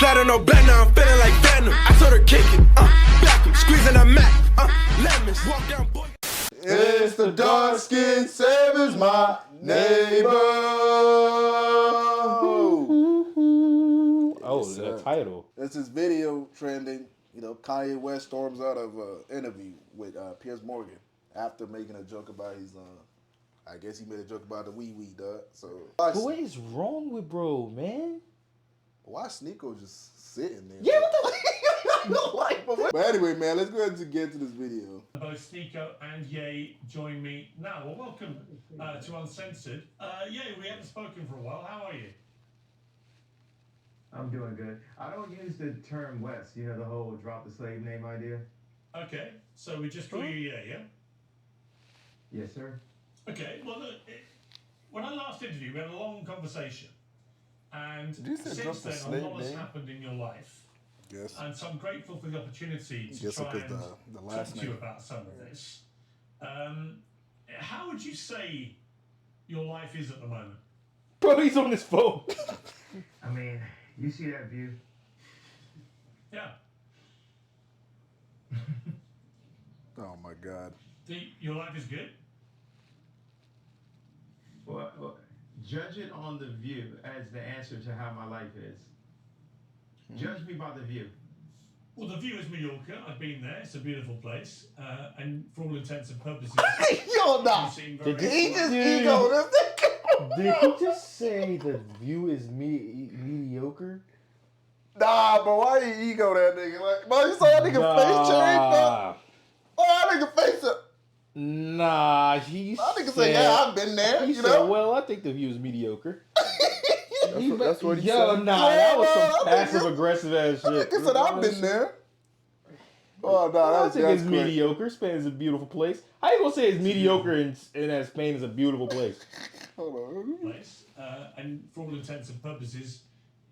Sliding no bend, now I'm feeling like Venom. I told her kick it, back him, squeezing a Mac, lemons, walk down, boy. It's the dark-skinned savage, my neighbor. Oh, yes, the title. It's this video trending. You know, Kanye West storms out of an interview with Piers Morgan after making a joke about his. I guess he made a joke about the wee dog. So what is wrong with bro, man? Why Sneeko just sitting there? Yeah, what the? But anyway, man, let's go ahead and get to this video. Both Sneeko and Ye join me now. Well, welcome to Uncensored. Ye, we haven't spoken for a while. How are you? I'm doing good. I don't use the term West, you know, the whole drop the slave name idea. Okay, so we just call you Ye, yeah? Yes, sir. Okay, well, look, when I last interviewed you, we had a long conversation. And since then, a lot has happened in your life. Yes. And so I'm grateful for the opportunity to try and talk to you about some of this. How would you say your life is at the moment? Bro, he's on his phone. I mean, you see that view? Yeah. Oh my God. Your life is good? Well, judge it on the view as the answer to how my life is. Judge me by the view. Well, the view is Mallorca. I've been there. It's a beautiful place. And for all intents and purposes... Yo, nah. Did he just ego this? Did he just say the view is mediocre? Nah, bro, why you ego that nigga? Like, bro, you saw that nigga face change, bro? Oh, that nigga face up. Nah, he I nigga say, yeah, I've been there, he you said, know? well, I think the view is mediocre. That's what he said. Yo, nah, that was some passive-aggressive ass shit. Nigga said, I've been there. Oh, nah, I think it's mediocre. Spain is a beautiful place. How you gonna say it's mediocre and that Spain is a beautiful place? Hold on. Place. And for all intents and purposes,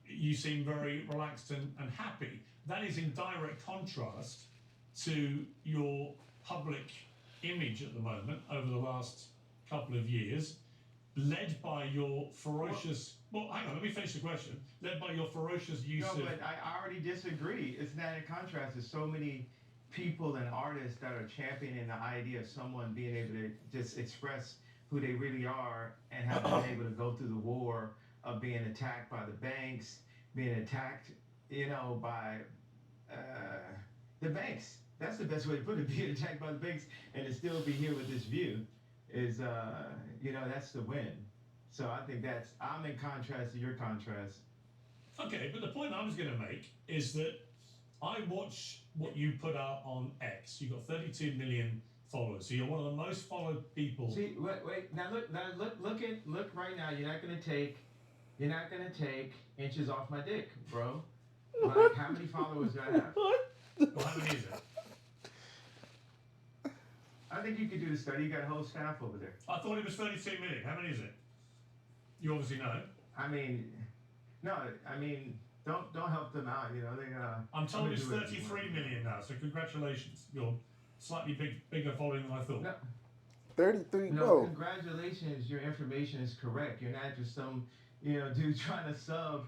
you seem very relaxed and happy. That is in direct contrast to your public image at the moment over the last couple of years, led by your ferocious... Well, hang on, let me finish the question. Led by your ferocious use of... No, but I already disagree. It's not in contrast. There's so many people and artists that are championing the idea of someone being able to just express who they really are and have been able to go through the war of being attacked by the banks, being attacked, you know, by the banks. That's the best way to put it, being attacked by the banks and to still be here with this view is, you know, that's the win. So I think I'm in contrast to your contrast. Okay, but the point I was going to make is that I watch what you put out on X. You've got 32 million followers, so you're one of the most followed people. See, wait, now look right now. You're not gonna take inches off my dick, bro. Like, how many followers do I have? Well, how many is it? I think you could do the study. You got a whole staff over there. I thought it was 32 million. How many is it? You obviously know. I mean, no, I mean, don't help them out. You know, they I'm told it's 33 million now. So congratulations. You're slightly bigger following than I thought. No. 33, no, bro. Congratulations, your information is correct. You're not just some, you know, dude trying to sub.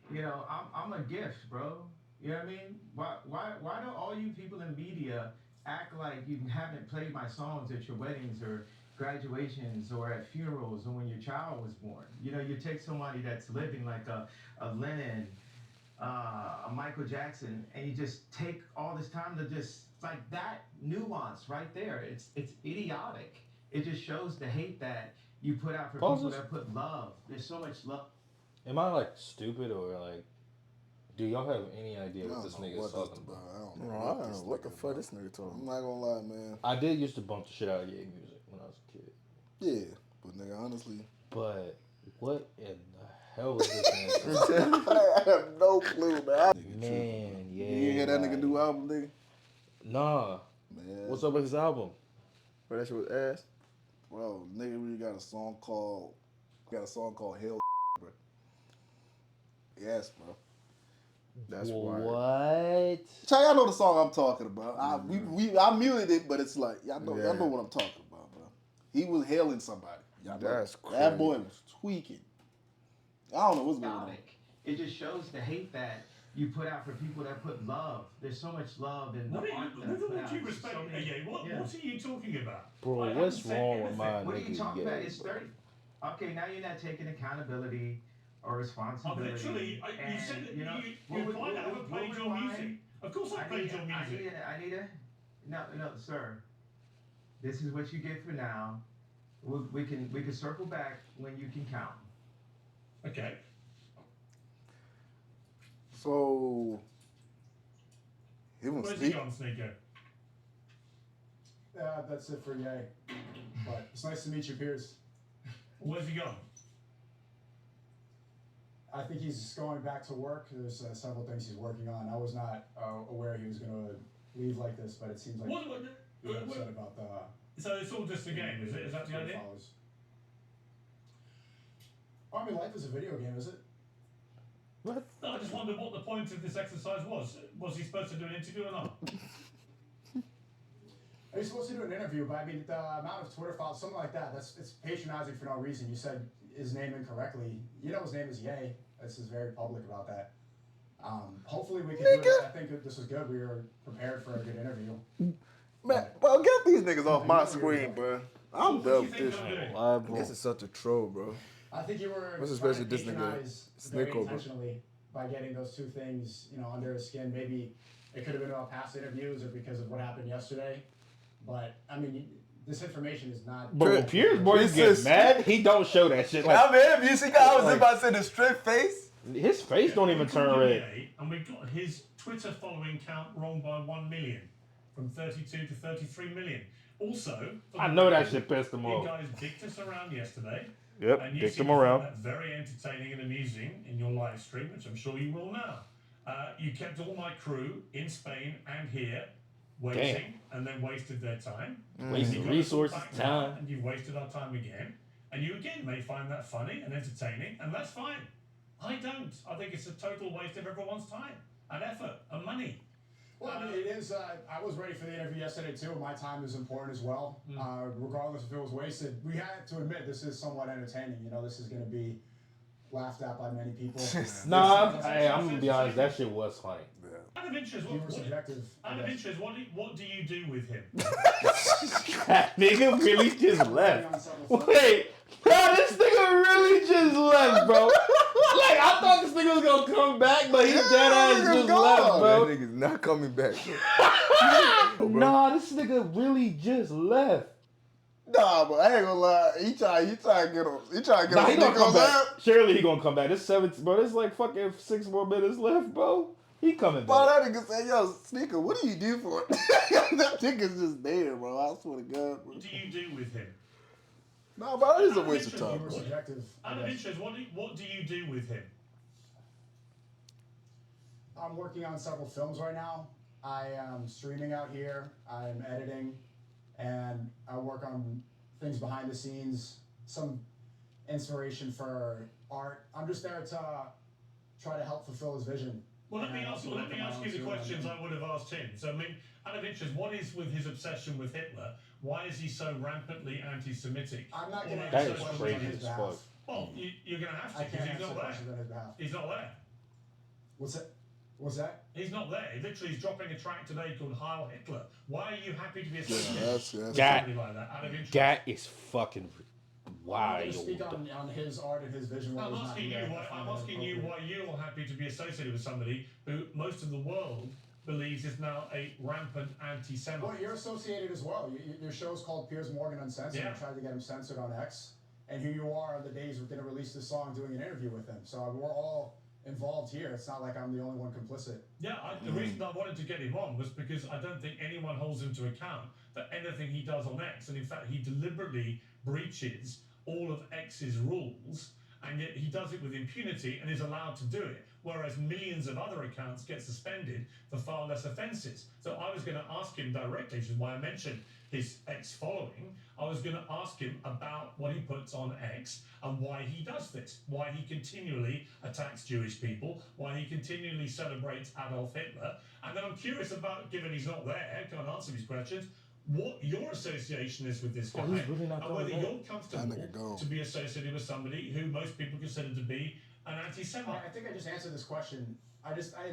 You know, I'm a gift, bro. You know what I mean? Why do all you people in media act like you haven't played my songs at your weddings or graduations or at funerals or when your child was born? You know, you take somebody that's living like a Lennon, a Michael Jackson, and you just take all this time to just, like, that nuance right there. It's idiotic. It just shows the hate that you put out for people that put love. There's so much love. Am I like stupid or like? Do y'all have any idea what this nigga is talking about? I don't know. What the fuck this nigga talking about? I'm not gonna lie, man. I did used to bump the shit out of Ye music when I was a kid. Yeah, but nigga, honestly. But what in the hell is this man? I have no clue, man. Man, yeah. You hear that nigga new album, nigga? Nah. Man. What's up with his album? Bro, that shit was ass. Bro, nigga really got a song called Hell, bro. Yes, bro. That's wild. What? Chay, y'all know the song I'm talking about. I muted it, but it's like y'all know what I'm talking about, bro. He was hailing somebody. That's crazy. That boy was tweaking. I don't know what's going on. It just shows the hate that you put out for people that put love. There's so much love in the What art that I with put all out. due There's respect, so many- yeah, what are you talking about? Bro, I haven't what's said wrong with anything. my What are you nigga? talking about? Ye, It's bro? 30. Okay, now you're not taking accountability or I've responsibility. literally, you And, said that you know, you we'll- implied I we'll- haven't we'll played your rewind. music. Of course I played your music. No, sir. This is what you get for now. We can circle back when you can count. Okay. So he wants Where's he gone, Sneaker? That's it for Ye. But it's nice to meet you, Piers. Where's he gone? I think he's going back to work. There's several things he's working on. I was not aware he was going to leave like this, but it seems like he's upset about the. So it's all just a game, is it? Is that the idea? Follows. I mean, life is a video game, is it? What? No, I just wondered what the point of this exercise was. Was he supposed to do an interview or not? Are you supposed to do an interview? But I mean, the amount of Twitter files, something like that, it's patronizing for no reason. You said his name incorrectly. You know his name is Ye. This is very public about that. Hopefully we can do it. I think that this was good. We were prepared for a good interview. Man, bro, get these niggas off my screen, bro. I'm done with this. Why, bro? This is such a troll, bro. I think you were What's trying especially to this nigga, patronize very Snicko, bro. intentionally by getting those two things, under his skin. Maybe it could have been about past interviews or because of what happened yesterday. But I mean, this information is not. But when Piers boy This gets is- mad, he don't show that shit. Like I'm in. You see, I was about to say the straight face. his face don't even turn red. And we got his Twitter following count wrong by 1 million, from 32 to 33 million. Also, I know that shit pissed him you off. guys dicked us around yesterday. Yep, And you dicked seem him to around. find that very entertaining and amusing in your live stream, which I'm sure you will now. You kept all my crew in Spain and here waiting, and then wasted their time. Wasted You got us resources, back now, time. and you've wasted our time again. And you again may find that funny and entertaining, and that's fine. I don't. I think it's a total waste of everyone's time and effort and money. Well, I mean, it is. I was ready for the interview yesterday too. My time is important as well. Regardless if it was wasted, we had to admit this is somewhat entertaining. This is going to be laughed at by many people. Nah, I'm gonna be honest. That shit was funny. Out of interest, You were subjective. I out of guess. interest, what do you do with him? That nigga really just left. Wait, bro, this nigga really just left, bro. Like I thought this nigga was gonna come back, but he dead ass just left, That bro. nigga's not coming back. Nah, this nigga really just left. Nah, but I ain't gonna lie. He try to get him. He try to get Nah, he him. gonna come back. Surely he gonna come back. There's bro. There's like fucking 6 more minutes left, bro. He coming Bro, back. that nigga said, "Yo, Sneaker, what do you do for it?" That nigga's just there, bro. I swear to God, bro. What do you do with him? Nah, bro, that is a waste of You time, were bro. subjective. I Out of guess. interest, what do you do with him? I'm working on several films right now. I am streaming out here. I'm editing, and I work on things behind the scenes. Some inspiration for art. I'm just there to try to help fulfill his vision. Well, let me And I ask also work on my you own the too, questions and- I would have asked him. So, I mean, out of interest, what is with his obsession with Hitler? Why is he so rampantly anti-Semitic? I'm not going to All That answer is questions crazy on his as behalf. fuck. Well, you're going to have I to can't because he's answer not there. questions on his behalf. He's not there. What's that? What's that? He's not there. He literally is dropping a track today called Heil Hitler. Why are you happy to be associated that's- with That- somebody like that? Out of interest. That is fucking I'm wild. going to speak on his art and his vision. when I'm he's not asking you here. I why. find I'm that asking you inappropriate. why you're happy to be associated with somebody who most of the world believes is now a rampant anti-Semite. Well, you're associated as well. Your show's called Piers Morgan Uncensored. Yeah. I tried to get him censored on X. And here you are on the days we're going to release this song doing an interview with him. So we're all involved here. It's not like I'm the only one complicit. Yeah, the reason I wanted to get him on was because I don't think anyone holds him to account for anything he does on X, and in fact, he deliberately breaches all of X's rules, and yet he does it with impunity and is allowed to do it, whereas millions of other accounts get suspended for far less offences. So I was going to ask him directly, which is why I mentioned his X following. I was going to ask him about what he puts on X and why he does this, why he continually attacks Jewish people, why he continually celebrates Adolf Hitler. And then I'm curious about, given he's not there, can't answer these questions, what your association is with this guy, he's really not and whether coming back. you're comfortable That nigga gone. to be associated with somebody who most people consider to be an anti-Semite. I think I just answered this question.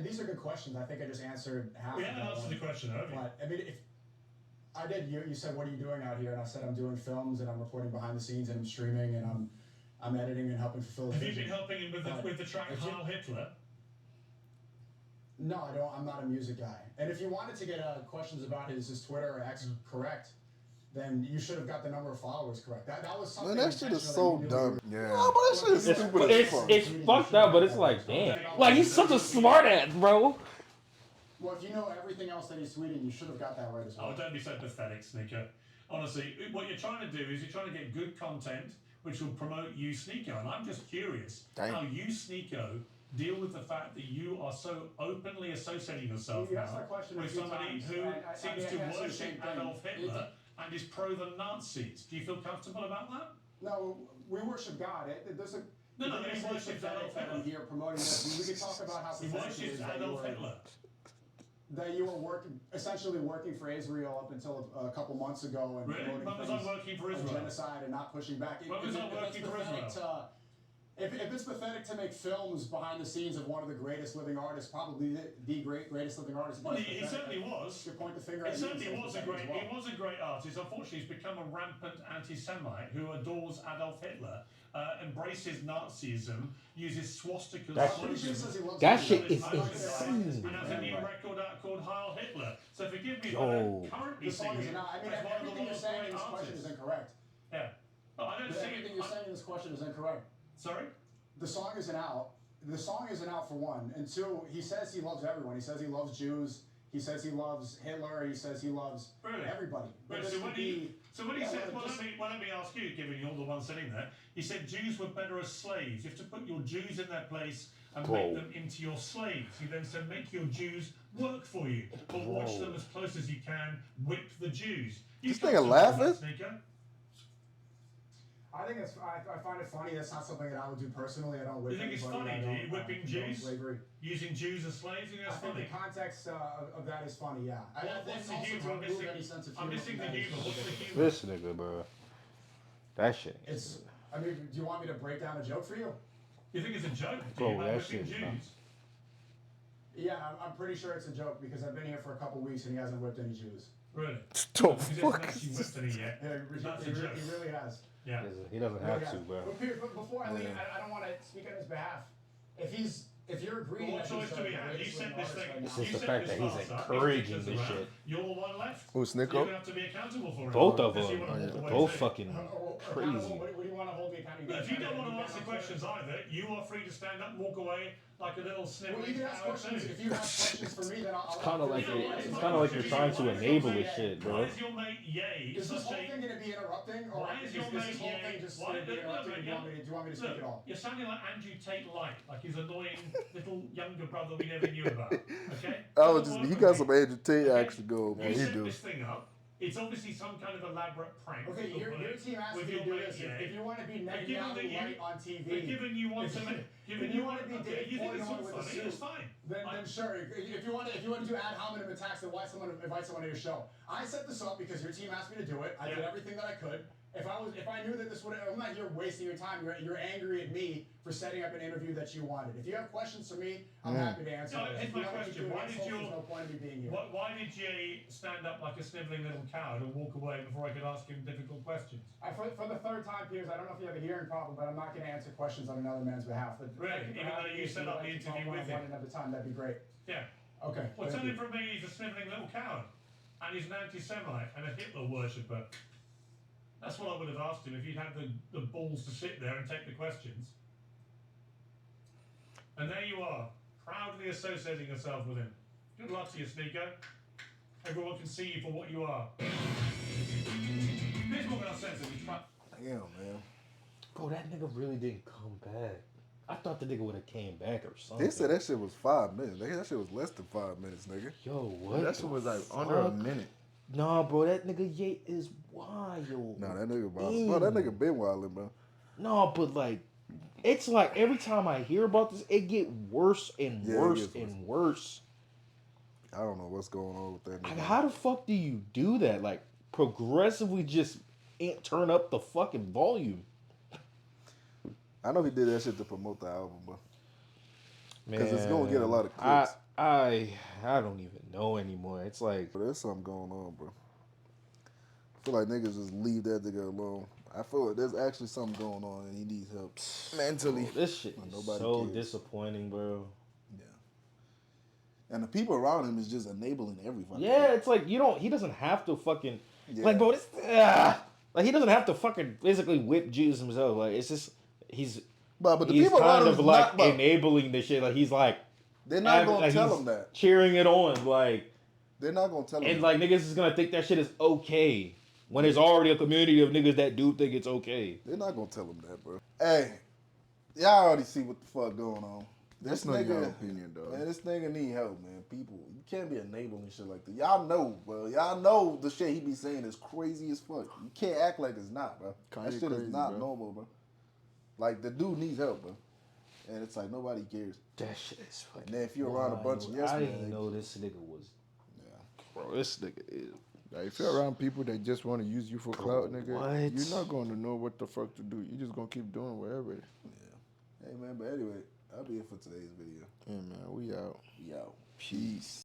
These are good questions. I think I just answered half. We of haven't that answered one. the question, have you? But I mean, if I did, you said, "What are you doing out here?" And I said, "I'm doing films and I'm reporting behind the scenes and I'm streaming and I'm editing and helping fulfill his Have you vision." been helping him with the track Heil Hitler? No, I don't. I'm not a music guy. And if you wanted to get questions about his Twitter or X correct, then you should have got the number of followers correct. That was something. Man, that shit is so dumb. Yeah. Oh, but that shit is stupid as fuck. It's fucked up, but it's like, damn. Like, he's such a smart ass, bro. Well, if you know everything else that he's tweeting, you should have got that right as well. Oh, don't be so pathetic, Sneaker. Honestly, what you're trying to do is you're trying to get good content which will promote you, Sneeko. And I'm just curious how you, Sneeko, deal with the fact that you are so openly associating yourself You asked now that question a with few somebody times. who seems I to answered the same worship thing. Adolf Hitler and is pro the Nazis. Do you feel comfortable about that? No, we worship God. There's a No, I think he it's worships pathetic Adolf that I'm Hitler. here promoting this. We could talk about how He pathetic it worships is Adolf Hitler. that you were essentially working for Israel up until a couple months ago and Really? promoting When was things I working for of Israel? genocide and not pushing back. When was I working for Israel? If it's pathetic to make films behind the scenes of one of the greatest living artists, probably the greatest living artist. Well, he certainly was. You point the finger He at certainly me and was say a it's great. pathetic as well. He was a great artist. Unfortunately, he's become a rampant anti-Semite who adores Adolf Hitler, embraces Nazism, uses swastikas. That shit is and insane. has a new record out called Heil Hitler. So forgive me, Yo. but I don't currently The see song is him not. I mean, as one of the everything you're world's saying great in this question is artists. incorrect. Yeah. Well, I don't see Everything it. you're saying in this question is incorrect. Sorry? The song isn't out. The song isn't out for one. And two, he says he loves everyone. He says he loves Jews. He says he loves Hitler. He says he loves everybody. Right, This so could when he be- said, well, just- let me ask you, given you're the one sitting there, he said Jews were better as slaves. You have to put your Jews in their place and make them into your slaves. He then said, make your Jews work for you, but watch them as close as you can, whip the Jews. This nigga laughing? I think it's. I find it funny. That's not something that I would do personally. I don't whip You think it's anybody. funny, I do don't, you? Whipping condone Jews? slavery. Using Jews as slaves? You think I that's think funny? the context of that is funny. Yeah. What's the humour? I'm missing the humour. What's the humour? This nigga, bro. That shit. It's. I mean, do you want me to break down a joke for you? You think it's a joke? Bro, about that whipping shit, Jews? Yeah, I'm pretty sure it's a joke because I've been here for a couple weeks and he hasn't whipped any Jews. Really? The Because he fuck? hasn't actually whipped any yet. That's a joke. He really has. Yeah. He doesn't have to, bro. But Piers, before I leave, I don't want to speak on his behalf. If you're agreeing Well, what that he's choice do we the have? You greatest sent living this artist thing. right now, It's just You the sent fact that this he's fast up, encouraging these this pictures shit. around. You're the one left. Who's You're Snicko? going to have to be accountable for it. Both of Unless you them. wanna walk away Both and say, fucking crazy. What do you want to hold me accountable? Look, if you don't want to answer questions either, you are free to stand up and walk away like a little Well, sniveling you can ask cow questions. too. If you have questions for me, then I'll. It's kind of like You know what? it's kind of like you're trying to enable this shit, Why bro. is your mate Ye Is this such whole a... thing going to be interrupting, or Why is your this mate whole Ye... thing just Why going to be look, interrupting? look, Do you want me to speak look, at all? you're sounding like Andrew Tate Light, like his annoying little younger brother we never knew about. Okay? Oh, Doesn't just, work he with got me. some Andrew Tate Okay? action going, man. You He set do. this thing up. It's obviously some kind of elaborate prank. Okay, you're your putting team asked with me to your do mate this. Ye. If you want to be But given that Netanyahu you- Light on TV, But given you want if to you- make... if Given you want to be okay, Dave you think it's all Portnoy with a funny, suit, it's fine. then sure. If you want to do ad hominem attacks, then why someone invite someone to your show? I set this up because your team asked me to do it. I did everything that I could. If I knew that this would, I'm not here wasting your time. You're angry at me for setting up an interview that you wanted. If you have questions for me, I'm happy to answer. No, those. here's If you my want to question. keep doing Why did insults, you- There's no point in me being here. Why did Ye stand up like a sniveling little coward and walk away before I could ask him difficult questions? For the third time, Piers, I don't know if you have a hearing problem, but I'm not going to answer questions on another man's behalf. But Really? thank you for Even though having me. you If set you'd up like the to talk interview with one-on-one another time, that'd be great. Yeah. Okay. Well, thank turning you. from me, he's a sniveling little coward. And he's an anti-Semite and a Hitler worshipper. That's what I would have asked him if he'd had the balls to sit there and take the questions. And there you are, proudly associating yourself with him. Good luck to you, Sneeko. Everyone can see you for what you are. Here's what I'm saying. Damn, man. Bro, that nigga really didn't come back. I thought the nigga would have came back or something. They said that shit was 5 minutes. Nigga, that shit was less than 5 minutes, nigga. Yo, what? That shit was like the under a fuck? minute. Nah, bro, that nigga Ye is wild. Nah, that nigga wild. Bro, that nigga been wildin', bro. No, but like, it's like every time I hear about this, it get worse and Yeah, it worse gets worse. and worse. I don't know what's going on with that Like, nigga. how the fuck do you do that? Like, progressively just turn up the fucking volume. I know he did that shit to promote the album, bro. Man, Because it's gonna get a lot of clicks. I don't even know anymore. It's like, But there's something going on, bro. I feel like niggas just leave that nigga alone. I feel like there's actually something going on and he needs help mentally. bro, this shit is Nobody so cares. disappointing, bro. Yeah. And the people around him is just enabling everybody. Yeah, it's like he doesn't have to fucking Yeah. like, bro. Like he doesn't have to fucking physically whip Jesus himself. Like it's just he's But the he's people around kind him of is like not, bro. enabling this shit. Like he's like They're not gonna like, tell he's him that. cheering it on, like, They're not gonna tell him and that. like niggas is gonna think that shit is okay when there's already a community of niggas that do think it's okay. They're not gonna tell him that, bro. Hey, y'all already see what the fuck going on. That's This not nigga, your opinion, dog. Man, this nigga need help, man. People, you can't be enabling shit like that. Y'all know, bro. Y'all know the shit he be saying is crazy as fuck. You can't act like it's not, bro. Kanye That shit crazy, is not bro. normal, bro. Like, the dude needs help, bro. And it's like, nobody cares. That shit is fucking. And then if you're around a bunch of yes I men, didn't know this nigga was. Yeah. Bro, this nigga is. Like, if you're around people that just want to use you for clout, nigga, what? you're not going to know what the fuck to do. You're just going to keep doing whatever. Hey, man, but anyway, that'll be it for today's video. Yeah, man, we out. We out. Peace.